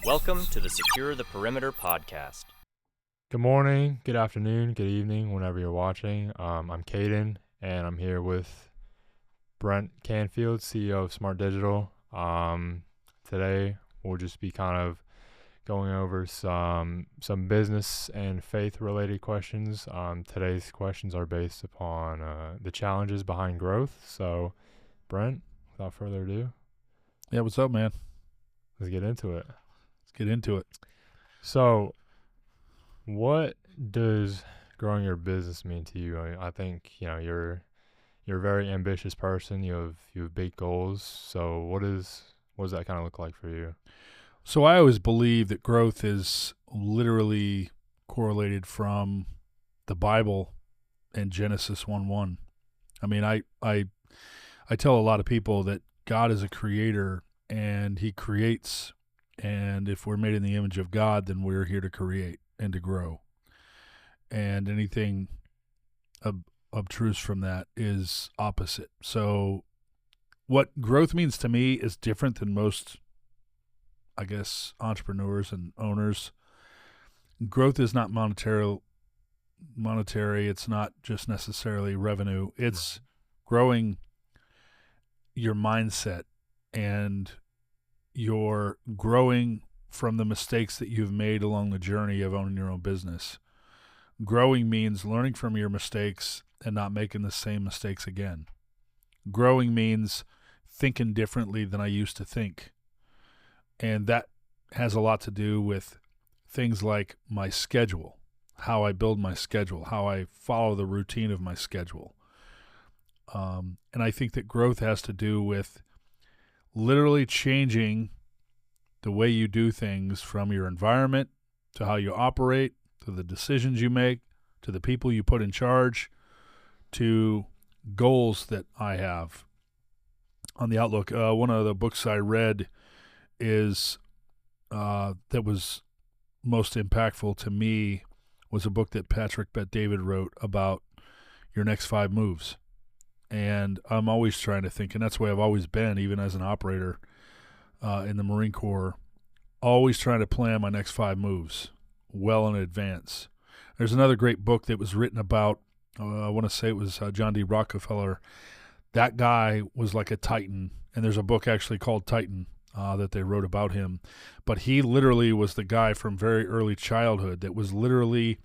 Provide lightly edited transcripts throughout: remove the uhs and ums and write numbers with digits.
Welcome to the Secure the Perimeter podcast. Good morning, good afternoon, good evening, whenever you're watching. I'm Caden, and I'm here with Brent Canfield, CEO of Smart Digital. Today, we'll just be kind of going over some business and faith-related questions. Today's questions are based upon the challenges behind growth. So, Brent, without further ado, Yeah, what's up, man? let's get into it. So, what does growing your business mean to you? I think you're a very ambitious person. You have big goals. So what does that kind of look like for you? So I always believe that growth is literally correlated from the Bible and Genesis 1:1. I mean, I tell a lot of people that God is a creator and he creates, and if we're made in the image of God, then we're here to create and to grow. And anything obtruse from that is opposite. So what growth means to me is different than most, I guess, entrepreneurs and owners. Growth is not monetary. It's not just necessarily revenue. It's growing your mindset, and you're growing from the mistakes that you've made along the journey of owning your own business. Growing means learning from your mistakes and not making the same mistakes again. Growing means thinking differently than I used to think. And that has a lot to do with things like my schedule, how I build my schedule, how I follow the routine of my schedule. And I think that growth has to do with literally changing the way you do things, from your environment to how you operate, to the decisions you make, to the people you put in charge, to goals that I have on the outlook. One of the books I read is that was most impactful to me was a book that Patrick Bet-David wrote about your next 5 moves. And I'm always trying to think, and that's the way I've always been, even as an operator in the Marine Corps, always trying to plan my next 5 moves well in advance. There's another great book that was written about, I want to say it was John D. Rockefeller. That guy was like a titan, and there's a book actually called Titan that they wrote about him. But he literally was the guy from very early childhood that was literally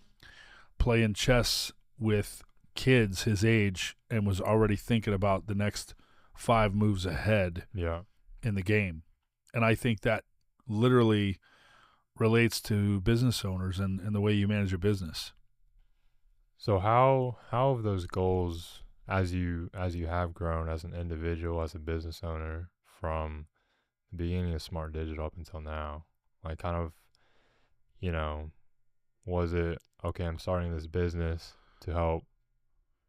playing chess with kids his age and was already thinking about the next 5 moves ahead in the game. And I think that literally relates to business owners and the way you manage a business. So how have those goals, as you have grown as an individual, as a business owner, from the beginning of Smart Digital up until now, like kind of, was it, okay, I'm starting this business to help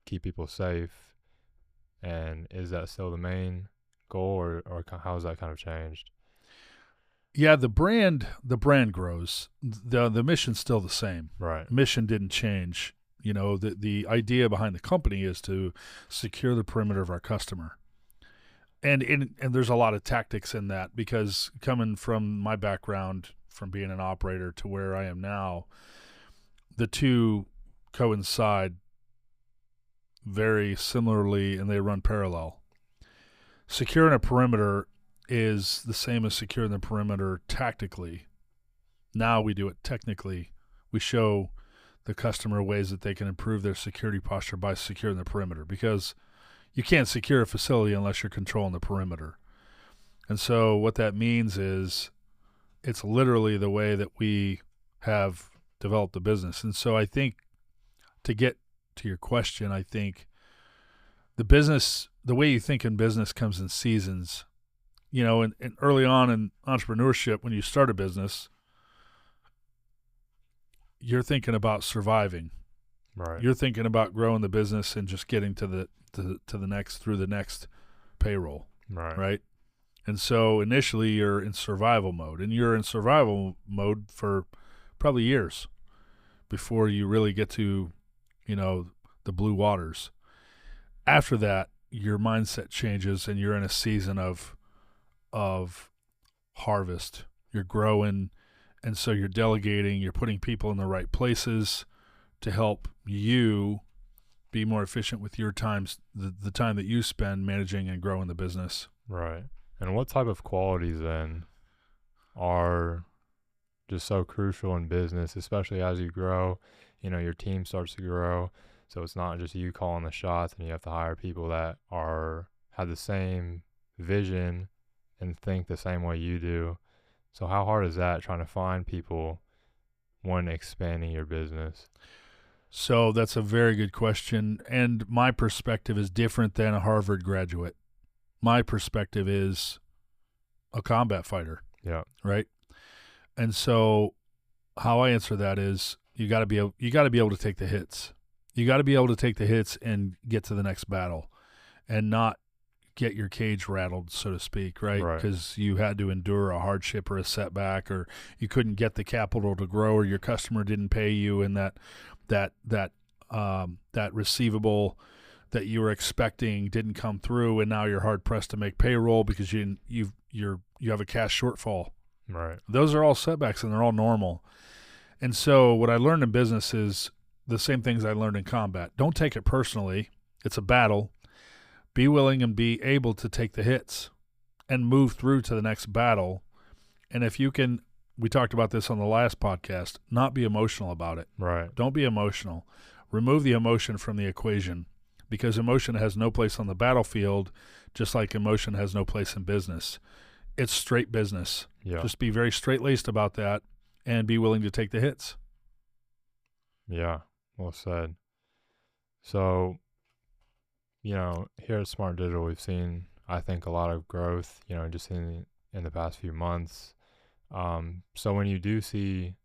keep people safe, and is that still the main goal, or how has that kind of changed? Yeah, the brand grows. The mission's still the same. Right. Mission didn't change. The idea behind the company is to secure the perimeter of our customer. And there's a lot of tactics in that, because coming from my background, from being an operator to where I am now, the two coincide very similarly, and they run parallel. Securing a perimeter is the same as securing the perimeter tactically. Now we do it technically. We show the customer ways that they can improve their security posture by securing the perimeter, because you can't secure a facility unless you're controlling the perimeter. And so what that means is it's literally the way that we have developed the business. And so I think, to get to your question, I think the way you think in business comes in seasons. And early on in entrepreneurship, when you start a business, you're thinking about surviving. Right. You're thinking about growing the business and just getting to the next payroll. Right. And so initially you're in survival mode, and you're in survival mode for probably years before you really get to, the blue waters. After that, your mindset changes, and you're in a season of harvest. you're growing, and so you're delegating, you're putting people in the right places to help you be more efficient with your times, the time that you spend managing and growing the business. Right. And what type of qualities then are just so crucial in business, especially as you grow? Your team starts to grow, so it's not just you calling the shots, and you have to hire people that have the same vision and think the same way you do. So how hard is that, trying to find people when expanding your business? So that's a very good question, and my perspective is different than a Harvard graduate. My perspective is a combat fighter. Yeah. Right? And so how I answer that is you got to be able to take the hits. You got to be able to take the hits and get to the next battle and not get your cage rattled, so to speak, right? Because you had to endure a hardship or a setback, or you couldn't get the capital to grow, or your customer didn't pay you, and that receivable that you were expecting didn't come through, and now you're hard pressed to make payroll because you have a cash shortfall. Right. Those are all setbacks, and they're all normal. And so what I learned in business is the same things I learned in combat. Don't take it personally. It's a battle. Be willing and be able to take the hits and move through to the next battle. And if you can, we talked about this on the last podcast, not be emotional about it. Right. Don't be emotional. Remove the emotion from the equation, because emotion has no place on the battlefield, just like emotion has no place in business. It's straight business. Yeah. Just be very straight-laced about that and be willing to take the hits. Yeah, well said. So, here at Smart Digital, we've seen, I think, a lot of growth, just in the past few months. So when you do see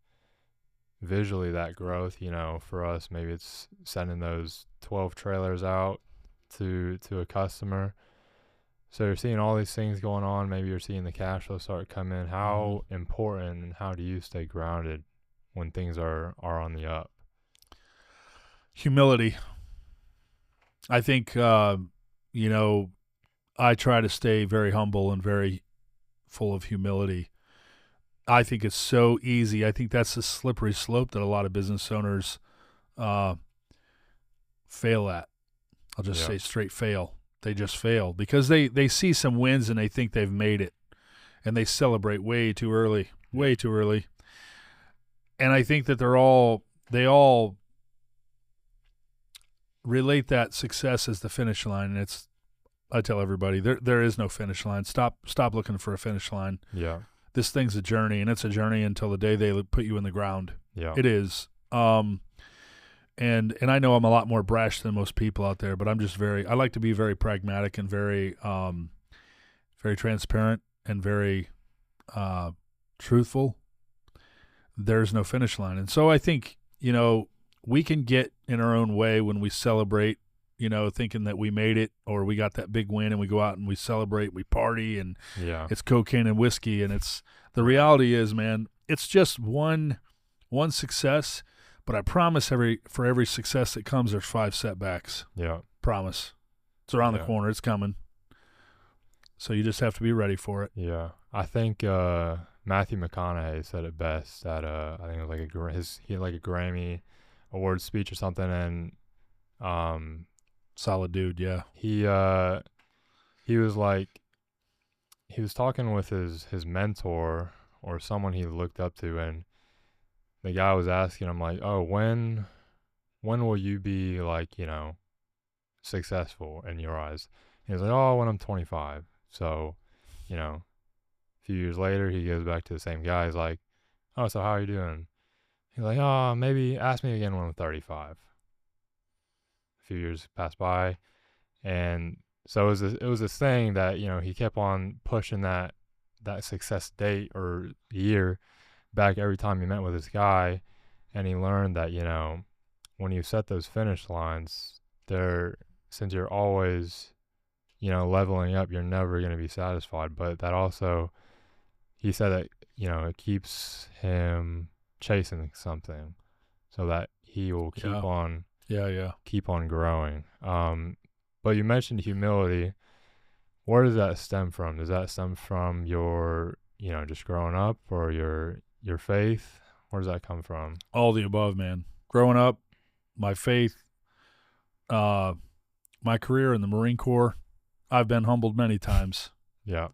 visually that growth, for us, maybe it's sending those 12 trailers out to a customer. So you're seeing all these things going on. Maybe you're seeing the cash flow start come in. How important and how do you stay grounded when things are on the up? Humility. I think, I try to stay very humble and very full of humility. I think it's so easy. I think that's the slippery slope that a lot of business owners fail at. I'll just say straight fail. They just fail because they see some wins and they think they've made it, and they celebrate way too early. And I think that they all relate that success as the finish line. And I tell everybody there is no finish line. Stop looking for a finish line. Yeah. This thing's a journey, and it's a journey until the day they put you in the ground. Yeah. It is. And I know I'm a lot more brash than most people out there, but I like to be very pragmatic and very very transparent and very truthful. There's no finish line. And so I think, we can get in our own way when we celebrate, thinking that we made it or we got that big win, and we go out and we celebrate, we party, and it's cocaine and whiskey. And the reality is, man, it's just one success. But I promise for every success that comes, there's 5 setbacks. Yeah. Promise. It's around the corner. It's coming. So you just have to be ready for it. Yeah. I think Matthew McConaughey said it best at I think it was he had like a Grammy award speech or something, and solid dude, yeah. He was talking with his mentor or someone he looked up to, and the guy was asking him, like, oh, when will you be, like, successful in your eyes? And he was like, oh, when I'm 25. So, a few years later, he goes back to the same guy. He's like, oh, so how are you doing? He's like, oh, maybe ask me again when I'm 35. A few years passed by. And so it was this thing that, he kept on pushing that success date or year back every time he met with this guy, and he learned that, when you set those finish lines, since you're always, leveling up, you're never going to be satisfied. But that also, he said that, it keeps him chasing something so that he will keep on growing. But you mentioned humility. Where does that stem from? Does that stem from your just growing up, or your faith? Where does that come from? All the above, man. Growing up, my faith, my career in the Marine Corps, I've been humbled many times. Yeah.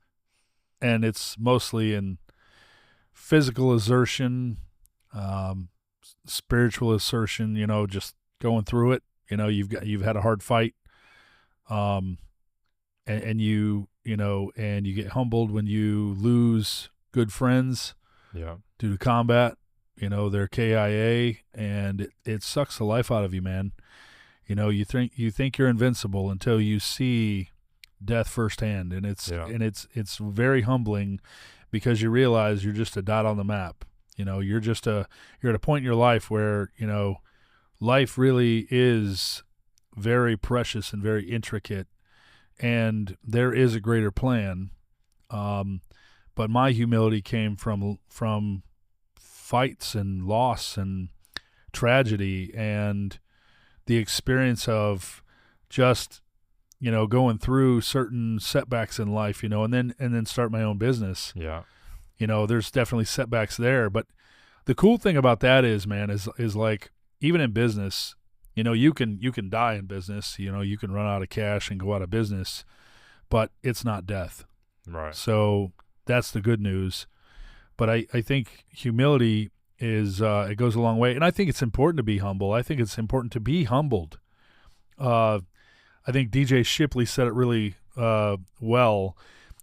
And it's mostly in physical assertion, spiritual assertion, just going through it. You've had a hard fight. And you get humbled when you lose good friends Yeah. due to combat. They're KIA, and it sucks the life out of you, man. You think you're invincible until you see death firsthand, and it's very humbling, because you realize you're just a dot on the map. You're at a point in your life where life really is very precious and very intricate, and there is a greater plan. But my humility came from fights and loss and tragedy, and the experience of just going through certain setbacks in life, and then start my own business. Yeah. There's definitely setbacks there, but the cool thing about that is, man, is like, even in business, you can die in business, you can run out of cash and go out of business, but it's not death. Right. So that's the good news. But I think humility is, it goes a long way. And I think it's important to be humble. I think it's important to be humbled. I think DJ Shipley said it really well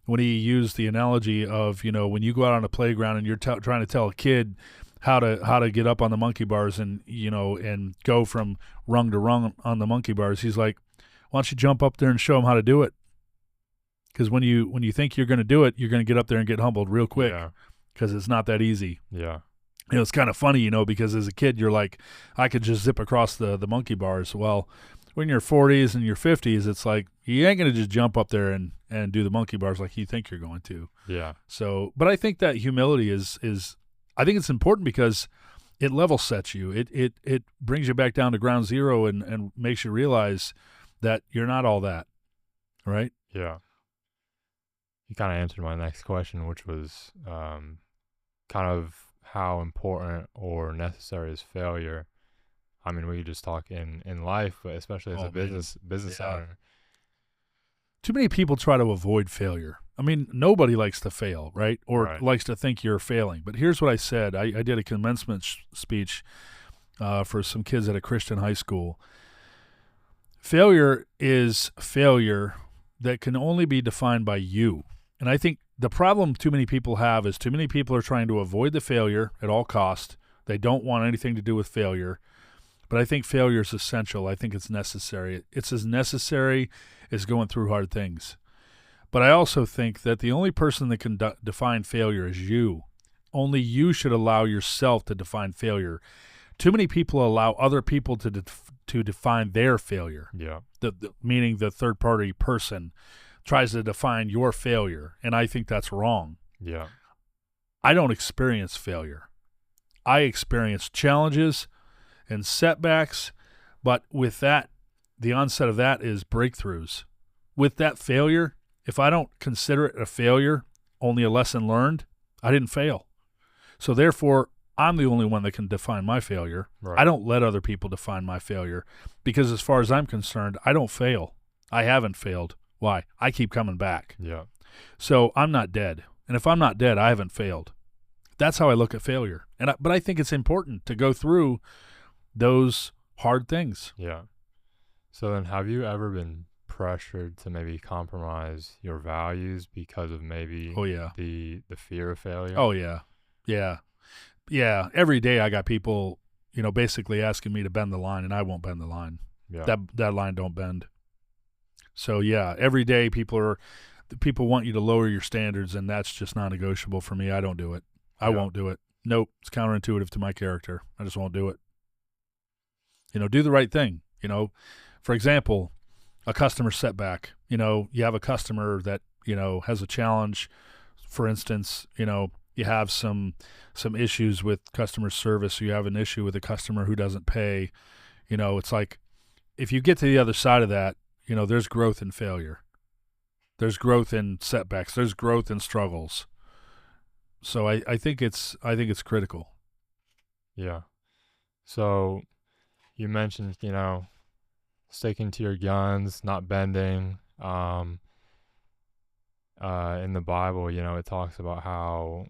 when he used the analogy of, when you go out on a playground and you're trying to tell a kid how to get up on the monkey bars and go from rung to rung on the monkey bars. He's like, why don't you jump up there and show them how to do it? Because when you think you're going to do it, you're going to get up there and get humbled real quick, because it's not that easy. Yeah. It's kind of funny, because as a kid, you're like, I could just zip across the monkey bars. Well, when you're 40s and you're 50s, it's like, you ain't going to just jump up there and do the monkey bars like you think you're going to. Yeah. So, but I think that humility is I think it's important, because it level sets you. It brings you back down to ground zero and makes you realize that you're not all that, right? Yeah. You kind of answered my next question, which was kind of how important or necessary is failure. I mean, we could just talk in life, but especially as a business owner. Too many people try to avoid failure. I mean, nobody likes to fail, right? Or likes to think you're failing. But here's what I said. I did a commencement speech for some kids at a Christian high school. Failure is failure that can only be defined by you. And I think the problem too many people have is too many people are trying to avoid the failure at all cost. They don't want anything to do with failure. But I think failure is essential. I think it's necessary. It's as necessary as going through hard things. But I also think that the only person that can define failure is you. Only you should allow yourself to define failure. Too many people allow other people to define their failure. Yeah. Meaning the third-party person tries to define your failure, and I think that's wrong. Yeah. I don't experience failure. I experience challenges and setbacks, but with that, the onset of that is breakthroughs. With that failure, if I don't consider it a failure, only a lesson learned, I didn't fail. So therefore, I'm the only one that can define my failure. Right. I don't let other people define my failure, because as far as I'm concerned, I don't fail. I haven't failed. Why? I keep coming back. Yeah. So I'm not dead. And if I'm not dead, I haven't failed. That's how I look at failure. But I think it's important to go through those hard things. Yeah. So then, have you ever been pressured to maybe compromise your values because of maybe the fear of failure? Oh, yeah. Yeah. Yeah. Every day I got people, basically asking me to bend the line, and I won't bend the line. Yeah. That line don't bend. So, yeah, every day people want you to lower your standards, and that's just non-negotiable for me. I don't do it. I won't do it. Nope. It's counterintuitive to my character. I just won't do it. Do the right thing. For example, a customer setback. You have a customer that, has a challenge. For instance, you have some issues with customer service. You have an issue with a customer who doesn't pay. It's like, if you get to the other side of that, there's growth in failure. There's growth in setbacks. There's growth in struggles. So I think it's critical. Yeah. So you mentioned, sticking to your guns, not bending. In the Bible, it talks about how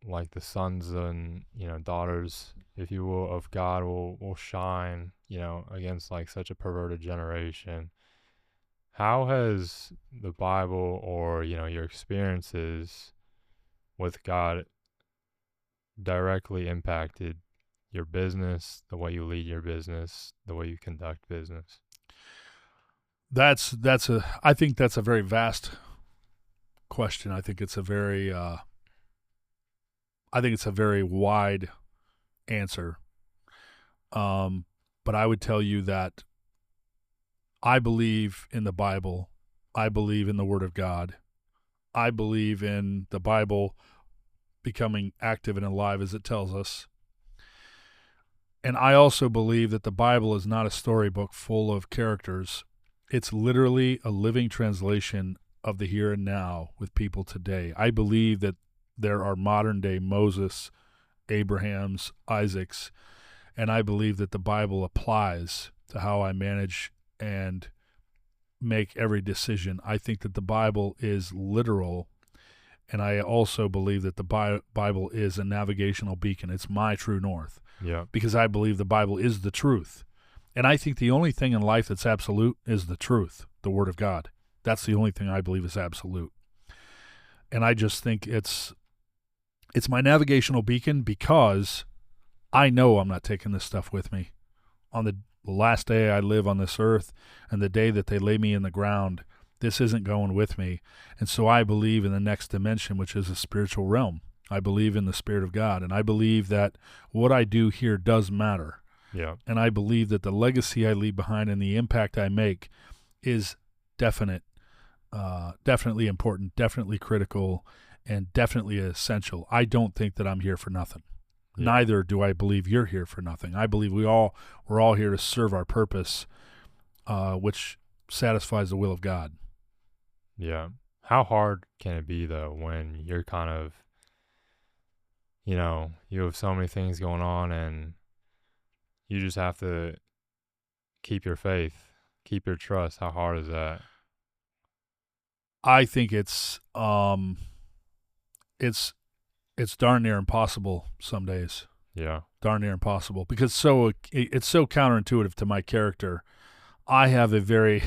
like the sons and, daughters, if you will, of God will shine, against like such a perverted generation. How has the Bible or, your experiences with God directly impacted your business, the way you lead your business, the way you conduct business? I think that's a very vast question. I think it's a very wide answer. But I would tell you that I believe in the Bible. I believe in the Word of God. I believe in the Bible becoming active and alive as it tells us. And I also believe that the Bible is not a storybook full of characters. It's literally a living translation of the here and now with people today. I believe that there are modern day Moses, Abrahams, Isaacs, and I believe that the Bible applies to how I manage and make every decision. I think that the Bible is literal, and I also believe that the Bible is a navigational beacon. It's my true north. Yeah. Because I believe the Bible is the truth. And I think the only thing in life that's absolute is the truth, the Word of God. That's the only thing I believe is absolute. And I just think it's my navigational beacon because I know I'm not taking this stuff with me. On the last day I live on this earth and the day that they lay me in the ground, this isn't going with me. And so I believe in the next dimension, which is a spiritual realm. I believe in the Spirit of God, and I believe that what I do here does matter. Yeah. And I believe that the legacy I leave behind and the impact I make is definitely important, definitely critical, and definitely essential. I don't think that I'm here for nothing. Yeah. Neither do I believe you're here for nothing. I believe we're all here to serve our purpose, which satisfies the will of God. Yeah. How hard can it be, though, when you're kind of, you have so many things going on and you just have to keep your faith, keep your trust? How hard is that? I think it's darn near impossible some days. Yeah. Darn near impossible because it's so counterintuitive to my character. I have a very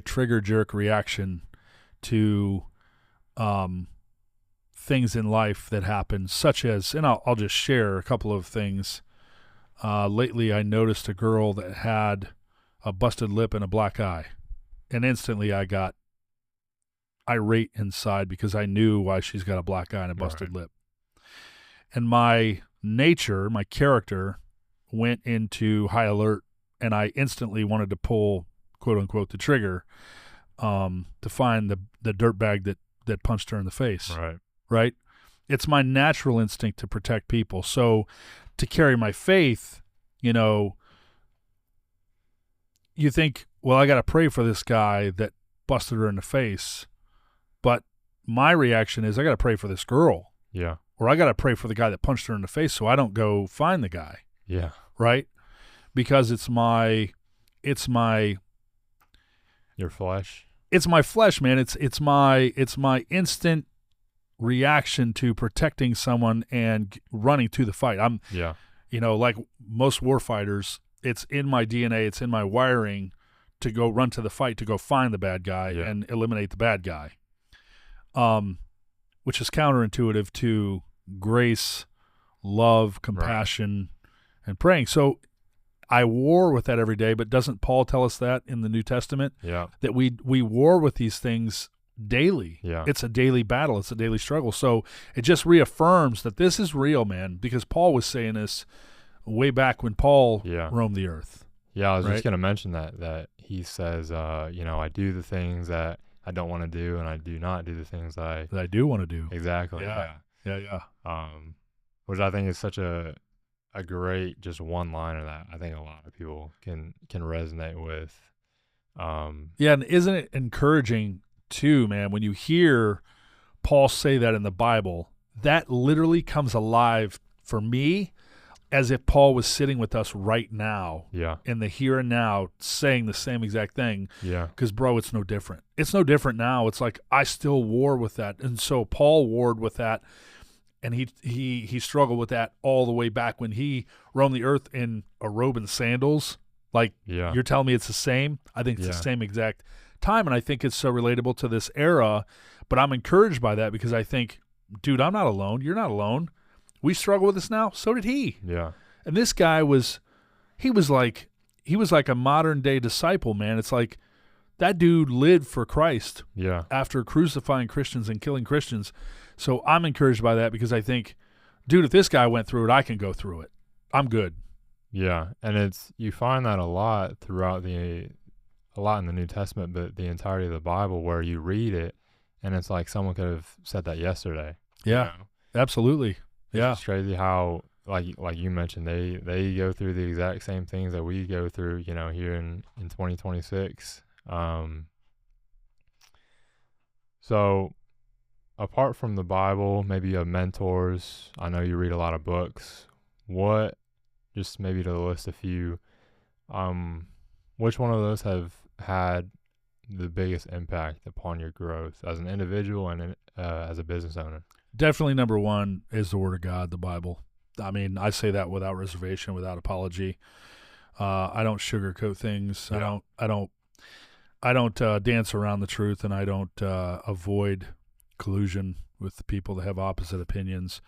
trigger jerk reaction to things in life that happen, such as, and I'll just share a couple of things. Lately, I noticed a girl that had a busted lip and a black eye, and instantly I got irate inside because I knew why she's got a black eye and a busted lip. And my nature, my character, went into high alert, and I instantly wanted to pull, quote unquote, the trigger to find the dirtbag that punched her in the face. Right? It's my natural instinct to protect people. So to carry my faith, you think, well, I got to pray for this guy that busted her in the face. But my reaction is I got to pray for this girl. Yeah. Or I got to pray for the guy that punched her in the face so I don't go find the guy. Yeah. Right? Because it's my your flesh. It's my flesh, man. It's my instant reaction to protecting someone and running to the fight. Like most war fighters, it's in my DNA, it's in my wiring to go run to the fight, to go find the bad guy and eliminate the bad guy. Which is counterintuitive to grace, love, compassion, and praying. So I war with that every day, but doesn't Paul tell us that in the New Testament? Yeah. That we war with these things daily. Yeah. It's a daily battle. It's a daily struggle. So it just reaffirms that this is real, man, because Paul was saying this way back when Paul roamed the earth. Yeah, I was just going to mention that he says, I do the things that I don't want to do, and I do not do the things that I do want to do. Exactly. Yeah. Which I think is such a great just one liner that I think a lot of people can resonate with. And isn't it encouraging too, man, when you hear Paul say that in the Bible, that literally comes alive for me as if Paul was sitting with us right now Yeah. in the here and now saying the same exact thing. Yeah. Because, bro, it's no different. It's no different now. It's like I still war with that. And so Paul warred with that, and he struggled with that all the way back when he roamed the earth in a robe and sandals. Like, Yeah. you're telling me it's the same? I think it's the same exact time, and I think it's so relatable to this era. But I'm encouraged by that because I think, dude, I'm not alone. You're not alone. We struggle with this now. So did he. Yeah. And this guy was like a modern day disciple, man. It's like that dude lived for Christ Yeah. after crucifying Christians and killing Christians. So I'm encouraged by that because I think, dude, if this guy went through it, I can go through it. I'm good. Yeah. And you find that a lot a lot in the New Testament, but the entirety of the Bible where you read it and it's like someone could have said that yesterday. Yeah, absolutely. Yeah. It's crazy how, like you mentioned, they go through the exact same things that we go through, here in 2026. So apart from the Bible, maybe you have mentors. I know you read a lot of books. What, just maybe to list a few, which one of those have had the biggest impact upon your growth as an individual and as a business owner? Definitely number one is the Word of God, the Bible. I mean, I say that without reservation, without apology. I don't sugarcoat things. Yeah. I don't dance around the truth, and I don't avoid collusion with the people that have opposite opinions.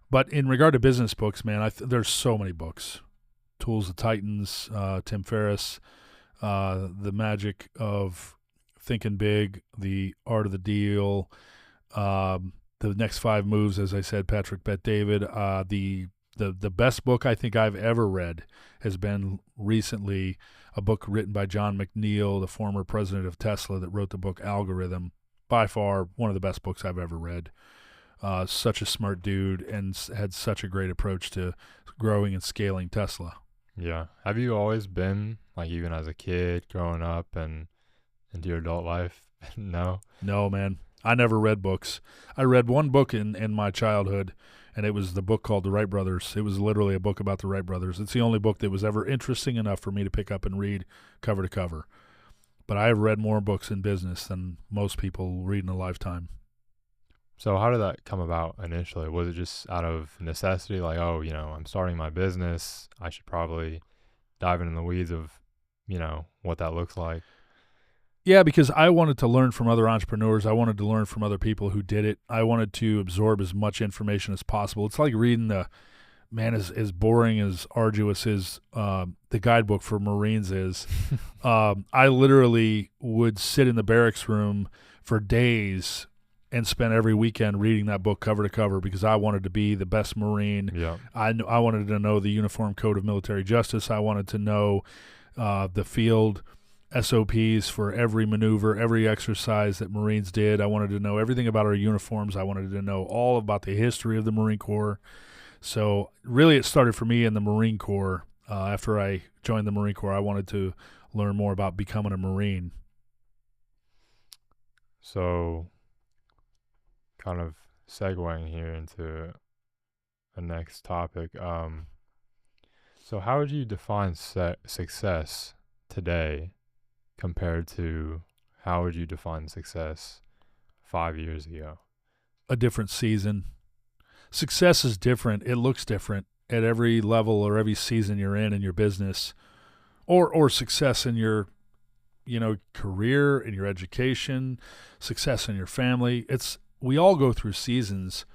But in regard to business books, man, there's so many books. Tools of Titans, Tim Ferriss, The Magic of Thinking Big, The Art of the Deal, The Next 5 Moves, as I said, Patrick Bet-David. The best book I think I've ever read has been recently a book written by John McNeil, the former president of Tesla, that wrote the book Algorithm. By far one of the best books I've ever read. Such a smart dude and had such a great approach to growing and scaling Tesla. Yeah. Have you always been, like, even as a kid growing up and into your adult life? No? No, man. I never read books. I read one book in my childhood, and it was the book called The Wright Brothers. It was literally a book about the Wright Brothers. It's the only book that was ever interesting enough for me to pick up and read cover to cover. But I have read more books in business than most people read in a lifetime. So how did that come about initially? Was it just out of necessity, like, oh, I'm starting my business, I should probably dive into the weeds of, what that looks like? Yeah, because I wanted to learn from other entrepreneurs. I wanted to learn from other people who did it. I wanted to absorb as much information as possible. It's like reading as boring, as arduous as the guidebook for Marines is. I literally would sit in the barracks room for days and spend every weekend reading that book cover to cover because I wanted to be the best Marine. Yeah. I wanted to know the Uniform Code of Military Justice. I wanted to know the field SOPs for every maneuver, every exercise that Marines did. I wanted to know everything about our uniforms. I wanted to know all about the history of the Marine Corps. So really it started for me in the Marine Corps. After I joined the Marine Corps, I wanted to learn more about becoming a Marine. So kind of segueing here into the next topic. So how would you define success today compared to how would you define success 5 years ago? A different season. Success is different. It looks different at every level or every season you're in your business, or success in your, career, in your education, success in your family. We all go through seasons.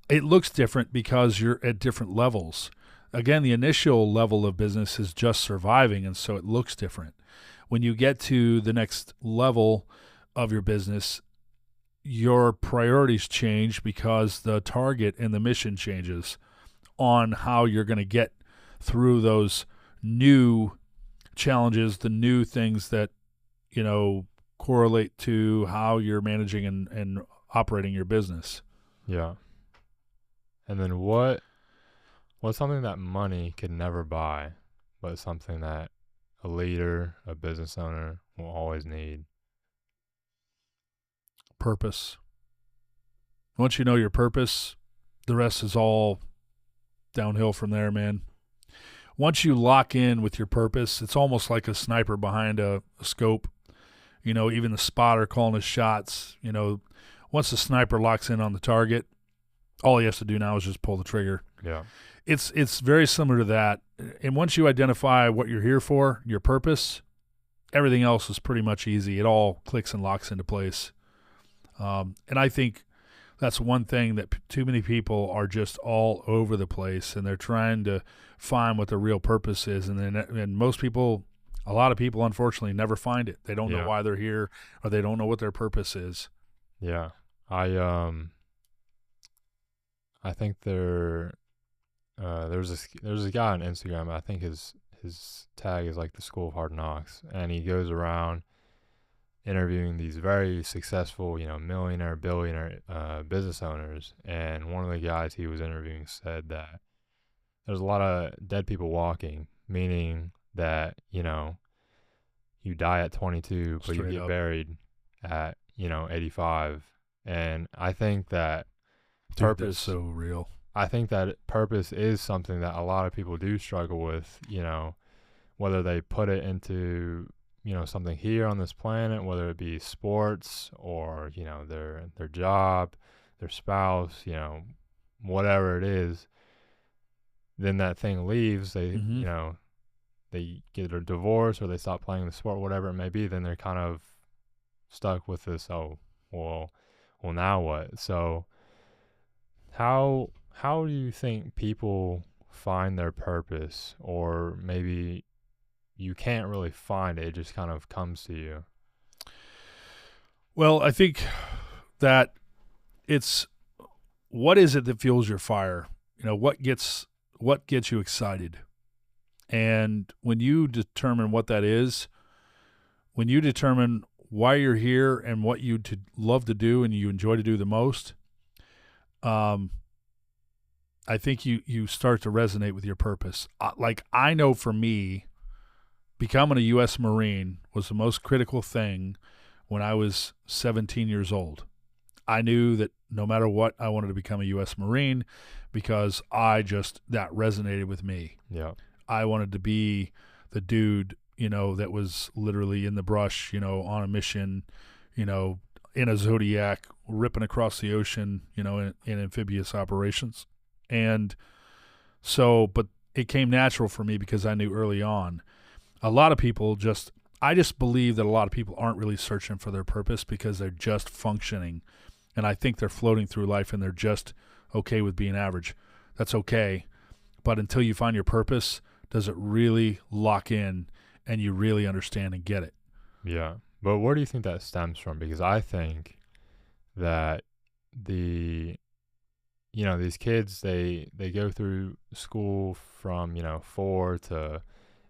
It looks different because you're at different levels. Again, the initial level of business is just surviving, and so it looks different. When you get to the next level of your business, your priorities change because the target and the mission changes on how you're going to get through those new challenges, the new things that, correlate to how you're managing and operating your business. Yeah. And then what's something that money could never buy, but something that a leader, a business owner will always need? Purpose. Once you know your purpose, the rest is all downhill from there, man. Once you lock in with your purpose, it's almost like a sniper behind a scope. Even the spotter calling his shots, once the sniper locks in on the target, all he has to do now is just pull the trigger. Yeah. It's very similar to that. And once you identify what you're here for, your purpose, everything else is pretty much easy. It all clicks and locks into place. And I think that's one thing that too many people are just all over the place, and they're trying to find what their real purpose is. And most people, a lot of people, unfortunately, never find it. They don't know why they're here, or they don't know what their purpose is. Yeah. I think there's a guy on Instagram. I think his tag is like the School of Hard Knocks, and he goes around interviewing these very successful, millionaire, billionaire business owners. And one of the guys he was interviewing said that there's a lot of dead people walking, meaning that you die at 22, but you get buried at 85. And I think that purpose is so real. I think that purpose is something that a lot of people do struggle with, whether they put it into, something here on this planet, whether it be sports or, their job, their spouse, whatever it is. Then that thing leaves, they, they get a divorce or they stop playing the sport, whatever it may be, then they're kind of stuck with this, well, now what? So how do you think people find their purpose? Or maybe you can't really find it, it just kind of comes to you? Well, I think that it's, what is it that fuels your fire? What gets you excited? And when you determine what that is, when you determine why you're here and what you love to do and you enjoy to do the most, I think you start to resonate with your purpose. Like, I know for me, becoming a U.S. Marine was the most critical thing when I was 17 years old. I knew that no matter what, I wanted to become a U.S. Marine because that resonated with me. Yeah. I wanted to be the dude, that was literally in the brush, on a mission, in a Zodiac, ripping across the ocean, in amphibious operations. And so, but it came natural for me because I knew early on. A lot of people I just believe that a lot of people aren't really searching for their purpose because they're just functioning. And I think they're floating through life and they're just okay with being average. That's okay. But until you find your purpose, does it really lock in and you really understand and get it? Yeah. But where do you think that stems from? Because I think that these kids, they go through school from, 4 to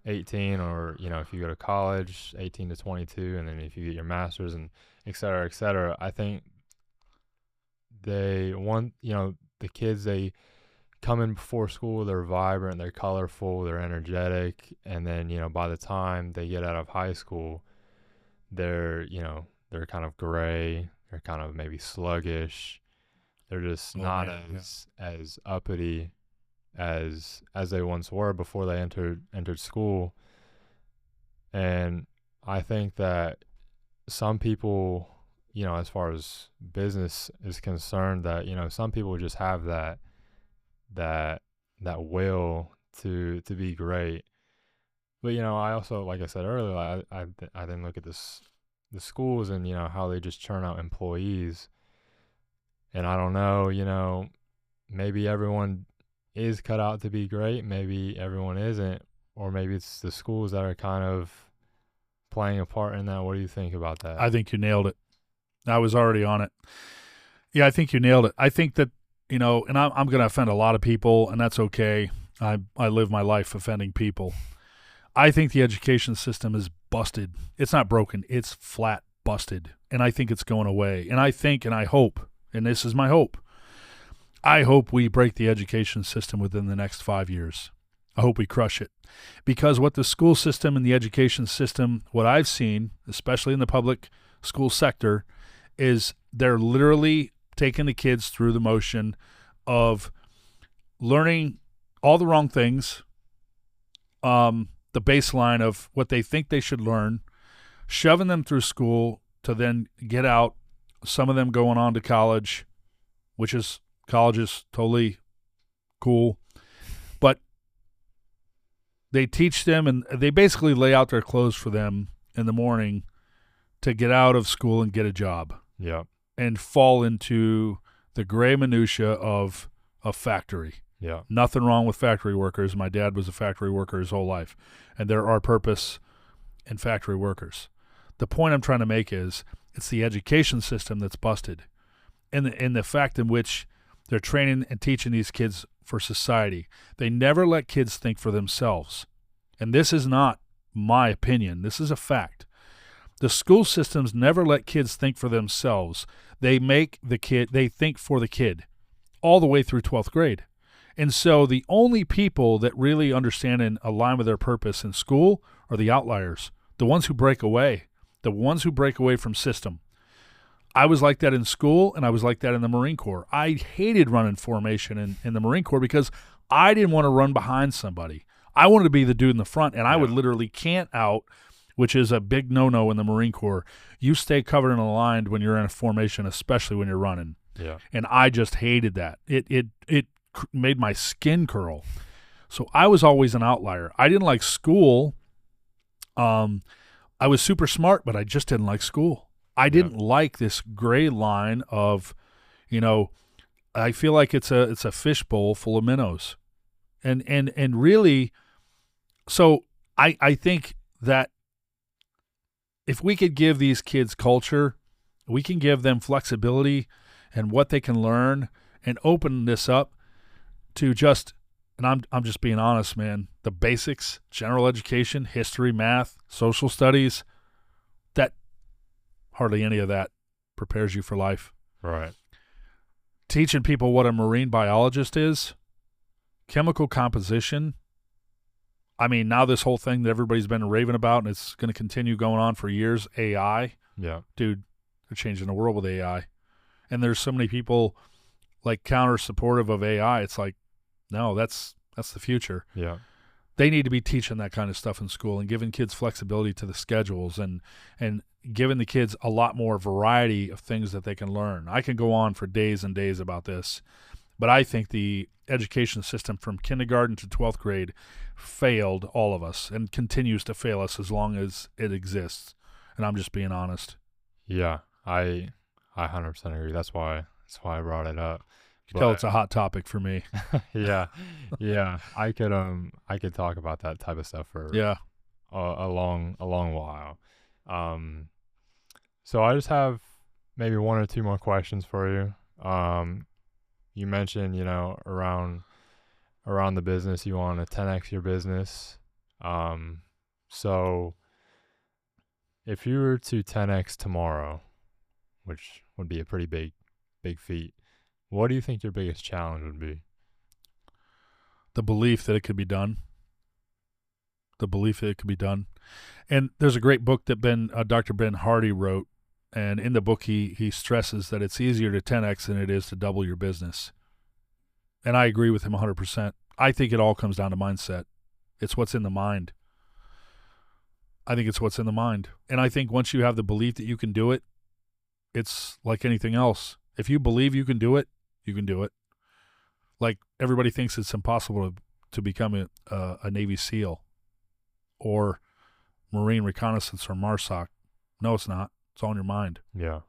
18, or, if you go to college, 18 to 22, and then if you get your master's and et cetera, I think they want, the kids, they come in before school, they're vibrant, they're colorful, they're energetic, and then, by the time they get out of high school, they're kind of gray, they're kind of maybe sluggish, they're just as uppity as they once were before they entered school. And I think that some people, as far as business is concerned, that some people just have that will to be great. But I also, like I said earlier, I then look at the schools and how they just churn out employees, and I don't know, maybe everyone is cut out to be great, maybe everyone isn't, or maybe it's the schools that are kind of playing a part in that. What do you think about that? I think you nailed it. I was already on it. Yeah, I think you nailed it. I think that, and I'm going to offend a lot of people, and that's okay. I live my life offending people. I think the education system is busted. It's not broken. It's flat busted. And I think it's going away. And I think, and I hope, and this is my hope, I hope we break the education system within the next 5 years. I hope we crush it. Because what the school system and the education system, what I've seen, especially in the public school sector, is they're literally taking the kids through the motion of learning all the wrong things, the baseline of what they think they should learn, shoving them through school to then get out, some of them going on to college, which is college is totally cool. But they teach them and they basically lay out their clothes for them in the morning to get out of school and get a job. Yeah. And fall into the gray minutia of a factory. Yeah. Nothing wrong with factory workers. My dad was a factory worker his whole life. And there are purpose in factory workers. The point I'm trying to make is it's the education system that's busted. And the fact in which they're training and teaching these kids for society. They never let kids think for themselves. And this is not my opinion. This is a fact. The school systems never let kids think for themselves. They think for the kid all the way through 12th grade. And so the only people that really understand and align with their purpose in school are the outliers, the ones who break away, from system. I was like that in school, and I was like that in the Marine Corps. I hated running formation in the Marine Corps because I didn't want to run behind somebody. I wanted to be the dude in the front, and I would literally cant out, which is a big no-no in the Marine Corps. You stay covered and aligned when you're in a formation, especially when you're running. Yeah. And I just hated that. It made my skin curl. So I was always an outlier. I didn't like school. I was super smart, but I just didn't like school. I didn't like this gray line of, I feel like it's a fishbowl full of minnows. And really, so I think that if we could give these kids culture, we can give them flexibility and what they can learn and open this up to just, and I'm just being honest, man, the basics, general education, history, math, social studies, that hardly any of that prepares you for life. Right. Teaching people what a marine biologist is, chemical composition. I mean, now this whole thing that everybody's been raving about, and it's going to continue going on for years, AI. Yeah. Dude, they're changing the world with AI. And there's so many people like counter-supportive of AI. It's like, no, that's the future. Yeah. They need to be teaching that kind of stuff in school and giving kids flexibility to the schedules and giving the kids a lot more variety of things that they can learn. I can go on for days and days about this, but I think the education system from kindergarten to 12th grade failed all of us and continues to fail us as long as it exists. And I'm just being honest. Yeah. I 100% agree. That's why I brought it up. You can tell it's a hot topic for me. Yeah. I could talk about that type of stuff for a long while. So I just have maybe one or two more questions for you. You mentioned, around the business, you want to 10x your business. So if you were to 10x tomorrow, which would be a pretty big feat, what do you think your biggest challenge would be? The belief that it could be done. And there's a great book that Dr. Ben Hardy wrote, and in the book he stresses that it's easier to 10x than it is to double your business. And I agree with him 100%. I think it all comes down to mindset. It's what's in the mind. I think it's what's in the mind. And I think once you have the belief that you can do it, it's like anything else. If you believe you can do it, you can do it. Like everybody thinks it's impossible to become a Navy SEAL or Marine Reconnaissance or MARSOC. No, it's not. It's all in your mind. Yeah.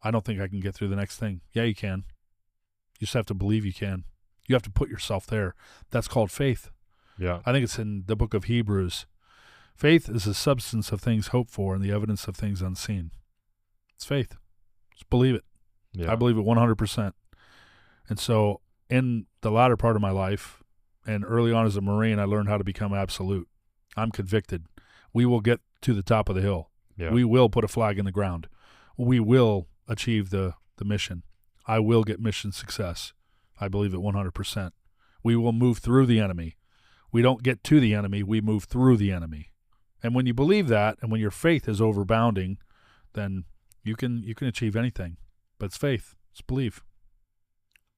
I don't think I can get through the next thing. Yeah, you can. You just have to believe you can. You have to put yourself there. That's called faith. Yeah. I think it's in the book of Hebrews. Faith is the substance of things hoped for and the evidence of things unseen. It's faith. Just believe it. Yeah. I believe it 100%. And so in the latter part of my life and early on as a Marine, I learned how to become absolute. I'm convicted. We will get to the top of the hill. Yeah. We will put a flag in the ground. We will achieve the mission. I will get mission success. I believe it 100%. We will move through the enemy. We don't get to the enemy. We move through the enemy. And when you believe that, and when your faith is overbounding, then you can achieve anything. But it's faith. It's belief.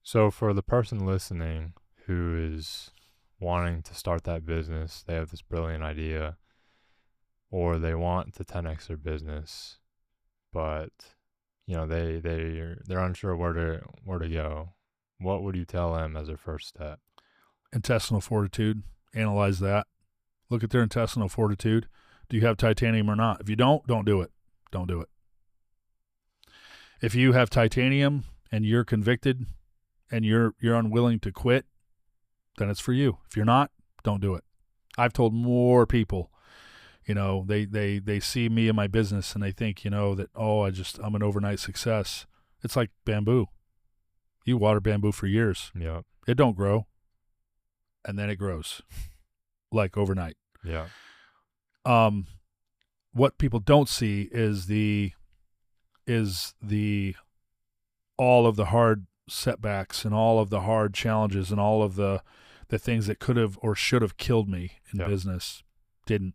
So for the person listening who is wanting to start that business, they have this brilliant idea, or they want to 10x their business, but they're unsure where to go. What would you tell them as their first step? Intestinal fortitude. Analyze that. Look at their intestinal fortitude. Do you have titanium or not? If you don't do it. Don't do it. If you have titanium and you're convicted and you're unwilling to quit, then it's for you. If you're not, don't do it. I've told more people, they see me and my business and they think, that, I'm an overnight success. It's like bamboo. You water bamboo for years. Yeah. It don't grow. And then it grows like overnight. Yeah. What people don't see is all of the hard setbacks and all of the hard challenges and all of the things that could have or should have killed me in business didn't.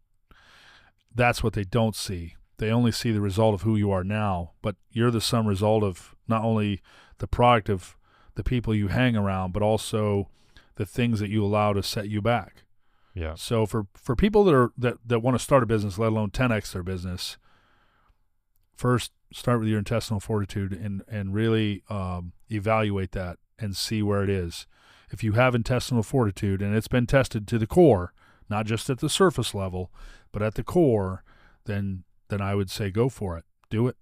That's what they don't see. They only see the result of who you are now, but you're the sum result of not only the product of the people you hang around, but also the things that you allow to set you back. Yeah. So for people that want to start a business, let alone 10x their business, first start with your intestinal fortitude and really evaluate that and see where it is. If you have intestinal fortitude and it's been tested to the core, not just at the surface level, but at the core, then I would say go for it. Do it.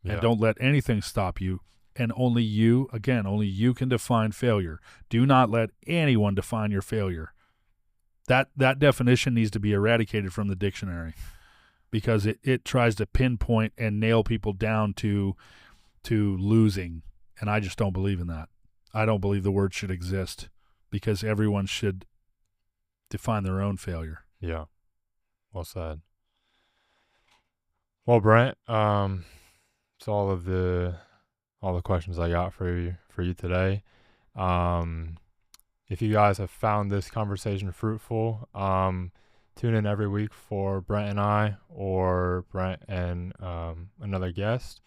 Yeah. And don't let anything stop you. And only you can define failure. Do not let anyone define your failure. That definition needs to be eradicated from the dictionary because it tries to pinpoint and nail people down to losing. And I just don't believe in that. I don't believe the word should exist because everyone should define their own failure. Yeah. Well said. Well, Brent, it's all the questions I got for you today. If you guys have found this conversation fruitful, tune in every week for Brent and I, or Brent and another guest,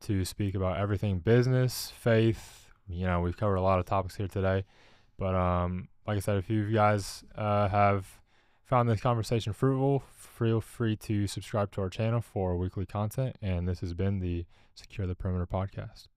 to speak about everything business, faith. We've covered a lot of topics here today, but like I said, if you guys have found this conversation fruitful, feel free to subscribe to our channel for weekly content. And this has been the Secure the Perimeter podcast.